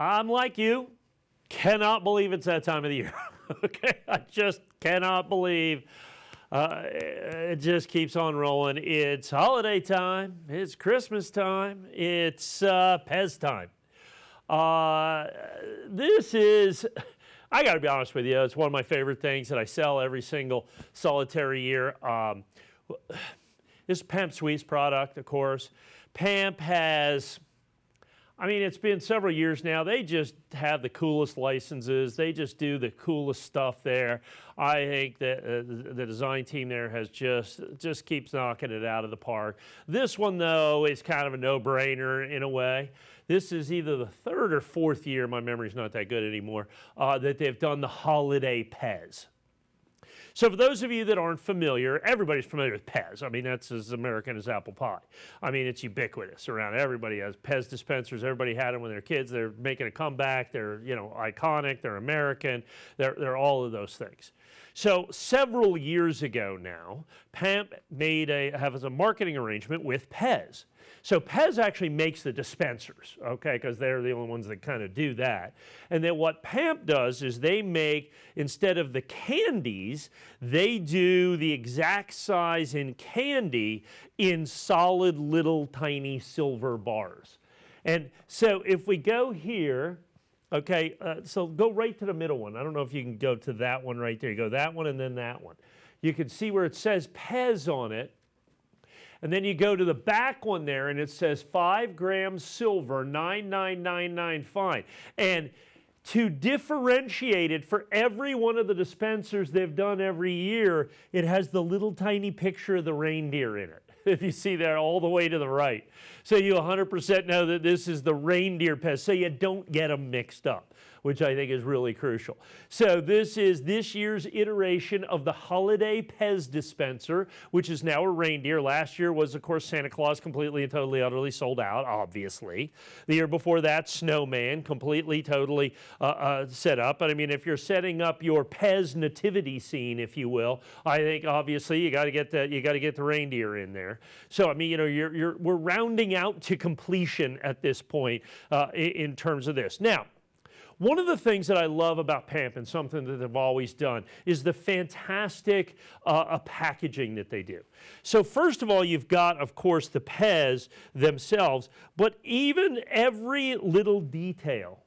I'm like you, cannot believe it's that time of the year. Okay, I just cannot believe it just keeps on rolling. It's holiday time, it's Christmas time, it's Pez time. This is, I got to be honest with you, it's one of my favorite things that I sell every single solitary year. This is Pamp Suisse product, of course. Pamp has, I mean, it's been several years now. They just have the coolest licenses. They just do the coolest stuff there. I think that the design team there has just keeps knocking it out of the park. This one, though, is kind of a no-brainer in a way. This is either the third or fourth year, my memory's not that good anymore, that they've done the Holiday Pez. So for those of you that aren't familiar, everybody's familiar with Pez. I mean, that's as American as apple pie. I mean, it's ubiquitous around. Everybody has Pez dispensers. Everybody had them when they were kids. They're making a comeback. They're, you know, iconic. They're American. They're all of those things. So several years ago now, Pamp has a marketing arrangement with Pez. So Pez actually makes the dispensers, okay, because they're the only ones that kind of do that. And then what Pamp does is they make, instead of the candies, they do the exact size in candy in solid little tiny silver bars. And so if we go here, okay, so go right to the middle one. I don't know if you can go to that one right there. You go that one and then that one. You can see where it says Pez on it. And then you go to the back one there, and it says 5 grams silver, 99999 fine. And to differentiate it for every one of the dispensers they've done every year, it has the little tiny picture of the reindeer in it. If you see that all the way to the right. So you 100% know that this is the Reindeer Pez, so you don't get them mixed up, which I think is really crucial. So this is this year's iteration of the Holiday Pez dispenser, which is now a reindeer. Last year was, of course, Santa Claus, completely and totally, utterly sold out, obviously. The year before that, Snowman, completely, totally set up. But I mean, if you're setting up your Pez nativity scene, if you will, I think obviously you got to get the reindeer in there. So I mean, you know, we're rounding out to completion at this point in terms of this. Now, one of the things that I love about Pamp, and something that they've always done, is the fantastic packaging that they do. So first of all, you've got, of course, the Pez themselves, but even every little detail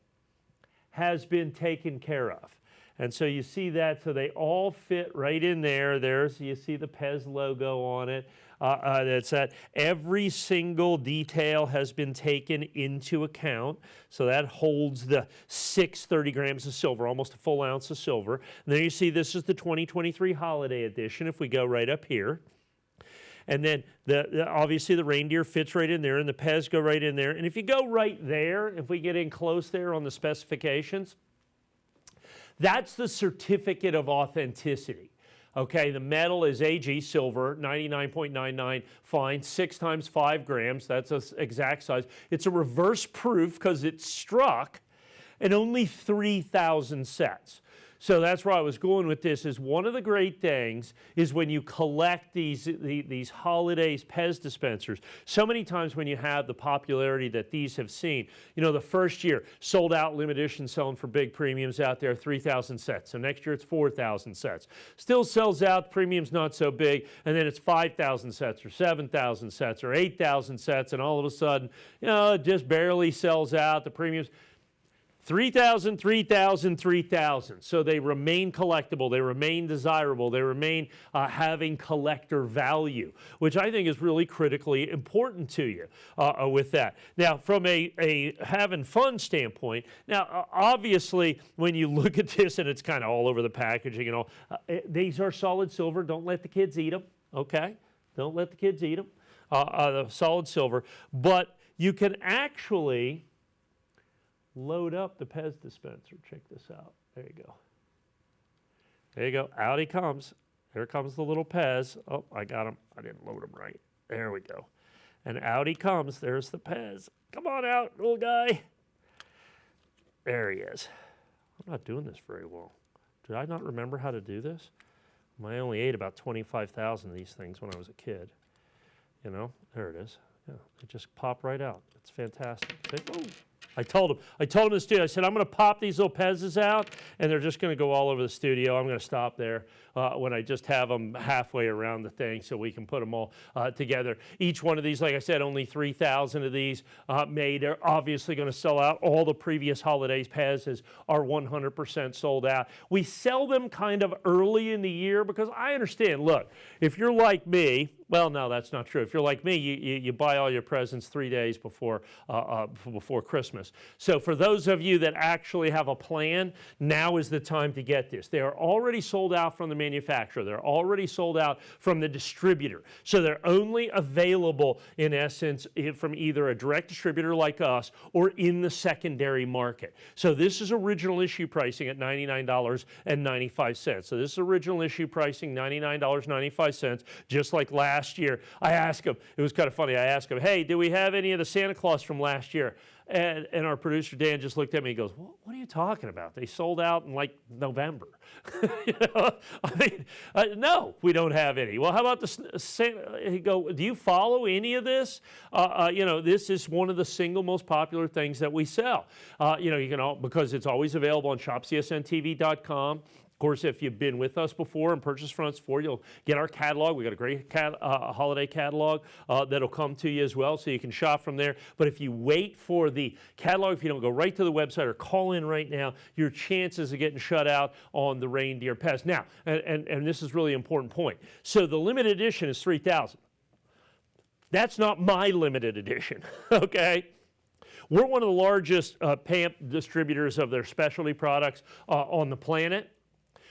has been taken care of. And so you see that, so they all fit right in there. So you see the Pez logo on it. That's that. Every single detail has been taken into account. So that holds the 30 grams of silver, almost a full ounce of silver. And then you see this is the 2023 holiday edition, if we go right up here. And then obviously the reindeer fits right in there, and the Pez go right in there. And if you go right there, if we get in close there on the specifications, that's the certificate of authenticity. Okay, the metal is AG silver, 99.99 fine, 6 times 5 grams. That's the exact size. It's a reverse proof because it's struck, and only 3,000 sets. So that's where I was going with this, is one of the great things is when you collect these holidays Pez dispensers, so many times when you have the popularity that these have seen, you know, the first year, sold out, limited edition, selling for big premiums out there, 3,000 sets. So next year it's 4,000 sets. Still sells out, premium's not so big, and then it's 5,000 sets or 7,000 sets or 8,000 sets, and all of a sudden, you know, it just barely sells out, the premiums. 3,000, 3,000, 3,000. So they remain collectible, they remain desirable, they remain having collector value, which I think is really critically important to you with that. Now, from a having fun standpoint, now obviously when you look at this, and it's kind of all over the packaging and all, these are solid silver. Don't let the kids eat them, okay? Don't let the kids eat them, the solid silver. But you can actually load up the Pez dispenser. Check this out. There you go. There you go. Out he comes. Here comes the little Pez. Oh, I got him. I didn't load him right. There we go. And out he comes. There's the Pez. Come on out, little guy. There he is. I'm not doing this very well. Did I not remember how to do this? I only ate about 25,000 of these things when I was a kid. You know, there it is. Yeah, it just popped right out. It's fantastic. See? Oh. I told them in the studio, I said, I'm going to pop these little Pez's out, and they're just going to go all over the studio. I'm going to stop there when I just have them halfway around the thing so we can put them all together. Each one of these, like I said, only 3,000 of these made. They're obviously going to sell out. All the previous holidays Pez's are 100% sold out. We sell them kind of early in the year because I understand, look, if you're like me, well, no, that's not true. If you're like me, you buy all your presents 3 days before Christmas. So for those of you that actually have a plan, now is the time to get this. They are already sold out from the manufacturer. They're already sold out from the distributor. So they're only available, in essence, from either a direct distributor like us or in the secondary market. So this is original issue pricing at $99.95. So this is original issue pricing, $99.95, just like last year. I asked him, it was kind of funny, I asked him, hey, do we have any of the Santa Claus from last year? And our producer Dan just looked at me and goes, what are you talking about? They sold out in like November. No, we don't have any. Well, how about the Santa? He go, do you follow any of this? This is one of the single most popular things that we sell. You can because it's always available on shopcsntv.com. Of course, if you've been with us before and purchased from us before, you'll get our catalog. We've got a great holiday catalog that'll come to you as well, so you can shop from there. But if you wait for the catalog, if you don't go right to the website or call in right now, your chances of getting shut out on the Reindeer Pez. Now, and this is really an important point. So the limited edition is 3,000. That's not my limited edition, okay? We're one of the largest PAMP distributors of their specialty products on the planet.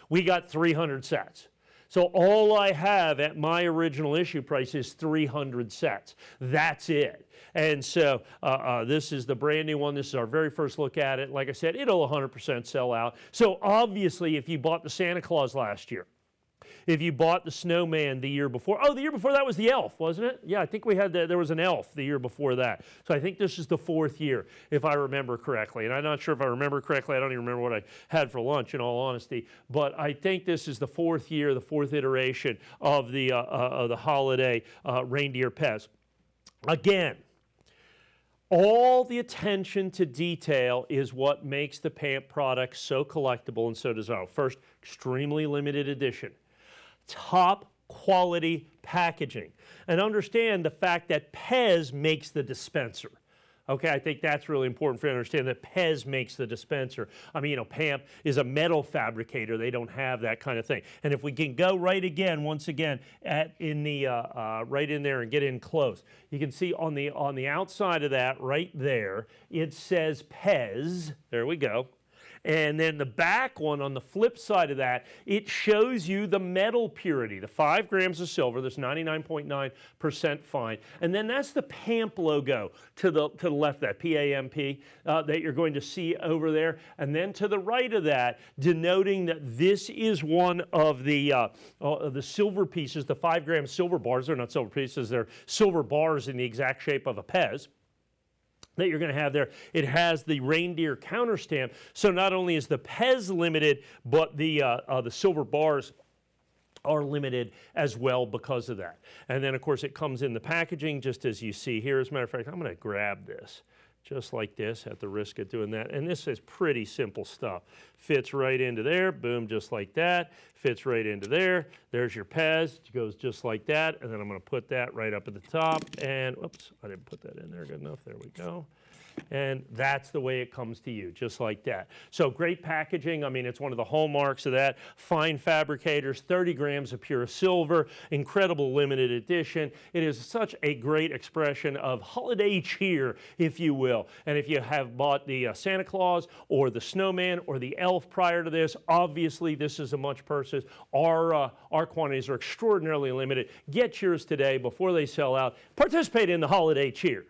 We got 300 sets. So all I have at my original issue price is 300 sets. That's it. And so this is the brand new one. This is our very first look at it. Like I said, it'll 100% sell out. So obviously, if you bought the Santa Claus last year, if you bought the snowman the year before, the year before that was the elf, wasn't it? Yeah, I think we had there was an elf the year before that. So I think this is the fourth year, if I remember correctly. And I'm not sure if I remember correctly. I don't even remember what I had for lunch, in all honesty. But I think this is the fourth year, the fourth iteration of the holiday Reindeer Pez. Again, all the attention to detail is what makes the PAMP product so collectible and so desirable. First, extremely limited edition. Top quality packaging. And understand the fact that Pez makes the dispenser. Okay, I think that's really important for you to understand that Pez makes the dispenser. I mean, PAMP is a metal fabricator. They don't have that kind of thing. And if we can go right again, once again, right in there and get in close, you can see on the outside of that, right there, it says Pez. There we go. And then the back one, on the flip side of that, it shows you the metal purity, the 5 grams of silver, that's 99.9% fine. And then that's the PAMP logo to the left of that, P-A-M-P, that you're going to see over there. And then to the right of that, denoting that this is one of the silver pieces, the 5 gram silver bars. They're not silver pieces, they're silver bars in the exact shape of a Pez that you're going to have there. It has the reindeer counter stamp. So not only is the Pez limited, but the silver bars are limited as well because of that. And then, of course, it comes in the packaging, just as you see here. As a matter of fact, I'm going to grab this just like this at the risk of doing that. And this is pretty simple stuff. Fits right into there, boom, just like that. Fits right into there. There's your Pez. It goes just like that. And then I'm going to put that right up at the top. And, whoops, I didn't put that in there good enough. There we go. And that's the way it comes to you, just like that. So great packaging. I mean, it's one of the hallmarks of that. Fine fabricators, 30 grams of pure silver, incredible limited edition. It is such a great expression of holiday cheer, if you will. And if you have bought the Santa Claus or the snowman or the elf prior to this, obviously this is a much purchase. Our quantities are extraordinarily limited. Get yours today before they sell out. Participate in the holiday cheer.